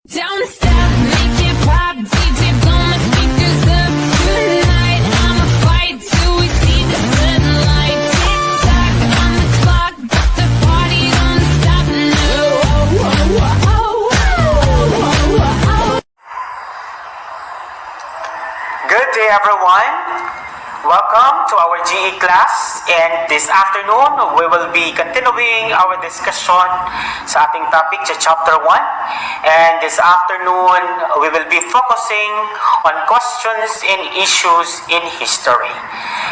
Don't stop, make it pop, DJ blow my speakers up tonight. I'ma fight till we see the sunlight. Tick tock on the clock, but the party don't stop now. Good day, everyone. Welcome to our GE class, and this afternoon we will be continuing our discussion sa ating topic sa chapter 1, and this afternoon we will be focusing on questions and issues in history.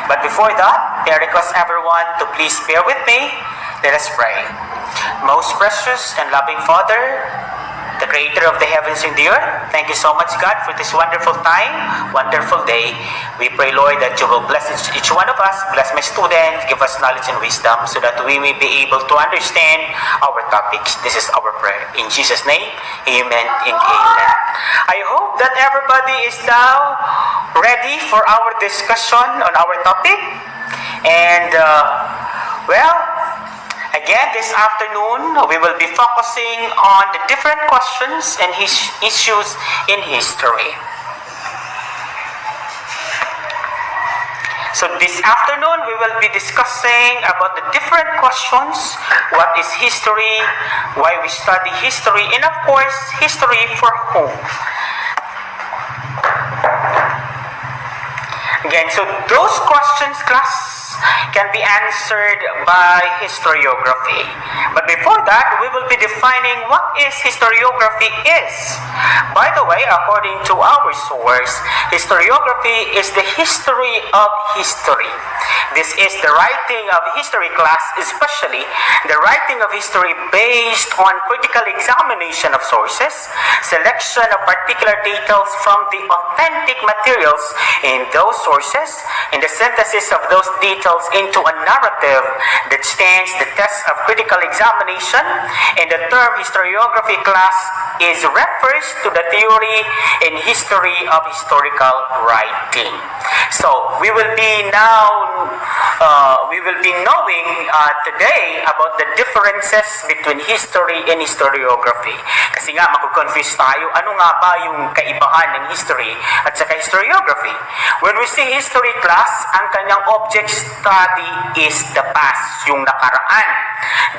But before that, I request everyone to please bear with me. Let us pray. Most precious and loving Father, the Creator of the heavens and the earth, thank you so much, God, for this wonderful time, wonderful day. We pray, Lord, that you will bless each one of us, bless my students, give us knowledge and wisdom so that we may be able to understand our topics. This is our prayer. In Jesus' name, amen and amen. I hope that everybody is now ready for our discussion on our topic. And, again, this afternoon, we will be focusing on the different questions and issues in history. So this afternoon, we will be discussing about the different questions. What is history? Why we study history? And of course, history for whom? Again, so those questions, class, can be answered by historiography. But before that, we will be defining what is historiography is. By the way, according to our source, historiography is the history of history. This is the writing of history class, especially the writing of history based on critical examination of sources, selection of particular details from the authentic materials in those sources, and the synthesis of those details into a narrative that stands the test of critical examination. And the term historiography class refers to the theory and history of historical writing. So we will be knowing today about the differences between history and historiography. Kasi nga makukonfuse tayo, ano nga ba yung kaibahan ng history at saka historiography? When we say history class, ang kanyang object study is the past, yung nakaraan.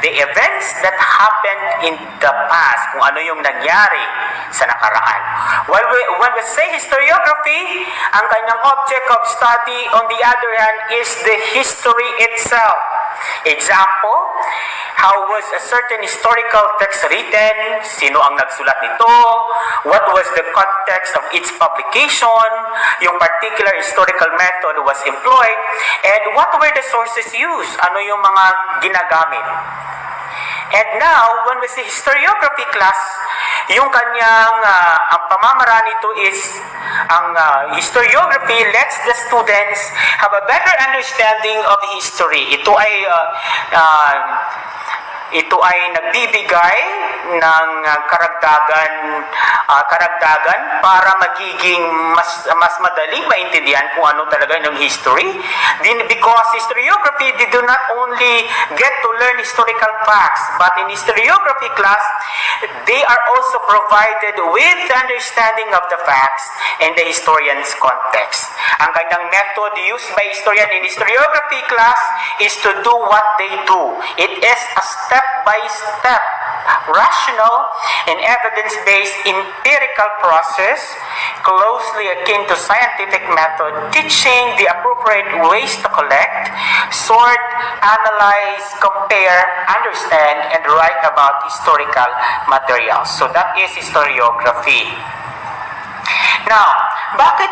The events that happened in the past, kung ano yung nangyari sa nakaraan. When we say historiography, ang kanyang object of study, on the other hand, is the history itself. Example, how was a certain historical text written? Sino ang nagsulat nito? What was the context of its publication? Yung particular historical method was employed? And what were the sources used? Ano yung mga ginagamit? And now, when we say historiography class, yung kanyang ang pamamaraan nito is ang historiography lets the students have a better understanding of history. Ito ay nagbibigay ng karagdagan para magiging mas madaling maintindihan kung ano talaga yung history. Because historiography, they do not only get to learn historical facts, but in historiography class, they are also provided with the understanding of the facts and the historian's context. Ang kanyang method used by historian in historiography class is to do what they do. It is a step-by-step, rational and evidence-based empirical process closely akin to scientific method, teaching the appropriate ways to collect, sort, analyze, compare, understand, and write about historical materials. So that is historiography. Now, bakit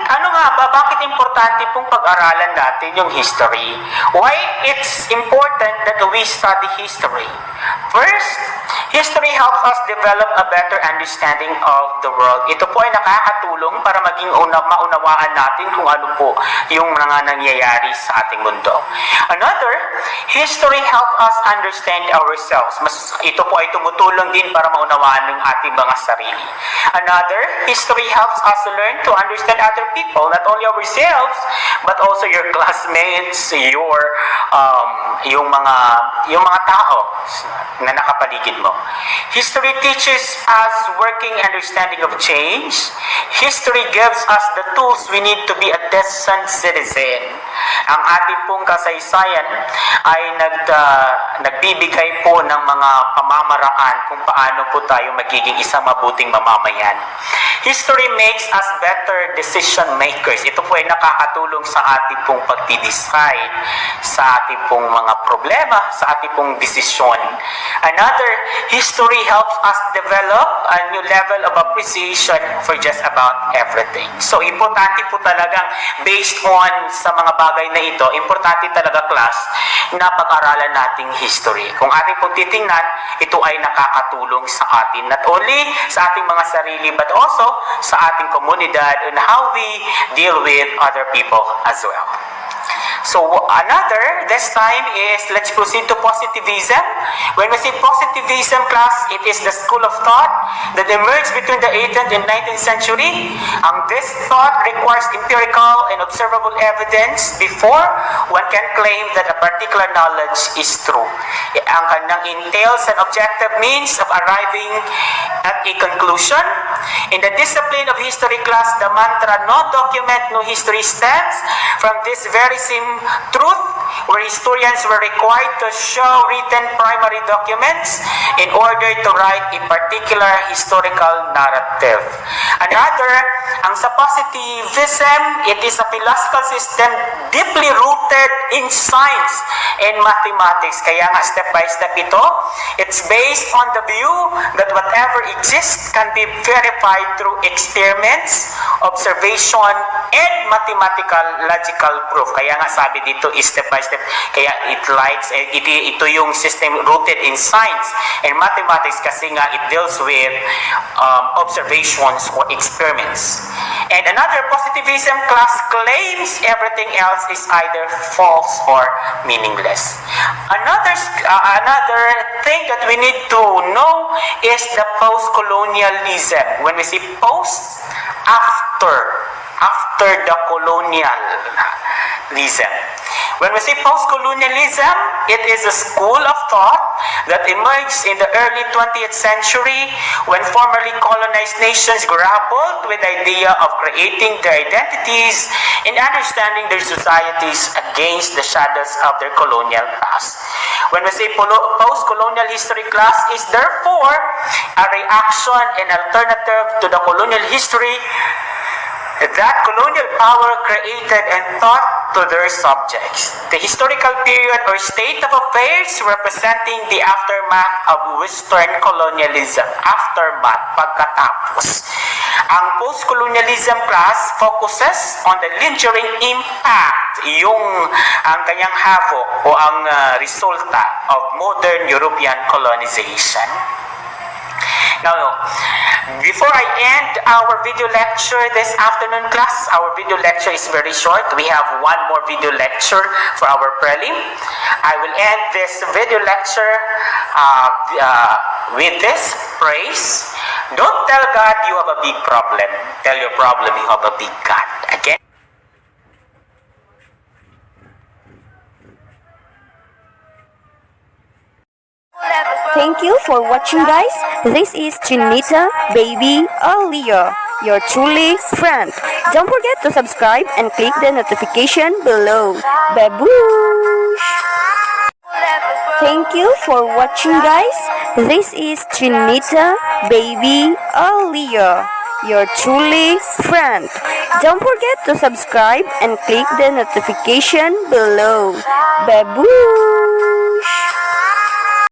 importante pong pag-aralan natin yung history? Why it's important that we study history? First, history helps us develop a better understanding of the world. Ito po ay nakakatulong para maging maunawaan natin kung ano po yung mga nangyayari sa ating mundo. Another, history helps us understand ourselves. Ito po ay tumutulong din para maunawaan ng ating mga sarili. Another, history helps us learn to understand other people, not only ourselves, but also your classmates, yung mga tao na nakapaligid mo. History teaches us working understanding of change. History gives us the tools we need to be a decent citizen. Ang ating pong kasaysayan ay nagbibigay po ng mga pamamaraan kung paano po tayo magiging isang mabuting mamamayan. History makes us better decision makers. Ito po ay nakakatulong sa ating pong pagdi-decide sa ating pong mga problema, sa ating pong desisyon. Another, history helps us develop a new level of appreciation for just about everything. So, importante po talagang based on sa mga bagay na ito, importante talaga class na pag-aralan nating history. Kung ating pong titingnan, ito ay nakakatulong sa atin, not only sa ating mga sarili, but also sa ating komunidad and how we deal with other people as well. So another, this time is, let's proceed to positivism. When we say positivism class, it is the school of thought that emerged between the 18th and 19th century. This thought requires empirical and observable evidence before one can claim that a particular knowledge is true. Ang kanyang entails an objective means of arriving at a conclusion. In the discipline of history class, the mantra "no document, no history" stems from this very same truth, where historians were required to show written primary documents in order to write a particular historical narrative. Another, ang sa positivism, it is a philosophical system deeply rooted in science and mathematics. Kaya nga step by step ito, it's based on the view that whatever exists can be verified through experiments, observation, and mathematical logical proof. Kaya nga sabi dito is step by step. Kaya ito yung system rooted in science and mathematics kasi nga it deals with observations or experiments. And another, positivism class claims everything else is either false or meaningless. Another thing that we need to know is the post-colonialism. When we say post, after the colonialism. When we say post-colonialism, it is a school of thought that emerged in the early 20th century when formerly colonized nations grappled with the idea of creating their identities and understanding their societies against the shadows of their colonial past. When we say post-colonial history class is therefore a reaction and alternative to the colonial history that colonial power created and taught to their subjects. The historical period or state of affairs representing the aftermath of Western colonialism. Aftermath, pagkatapos. Ang post-colonialism class focuses on the lingering impact, ang kanyang havoc o ang resulta of modern European colonization. Now, before I end our video lecture this afternoon class, our video lecture is very short. We have one more video lecture for our prelim. I will end this video lecture with this phrase. Don't tell God you have a big problem. Tell your problem you have a big God. Again. Thank you for watching, guys. This is Trinita Baby Alia, your truly friend. Don't forget to subscribe and click the notification below. Baboosh! Thank you for watching, guys. This is Trinita Baby Alia, your truly friend. Don't forget to subscribe and click the notification below. Baboosh!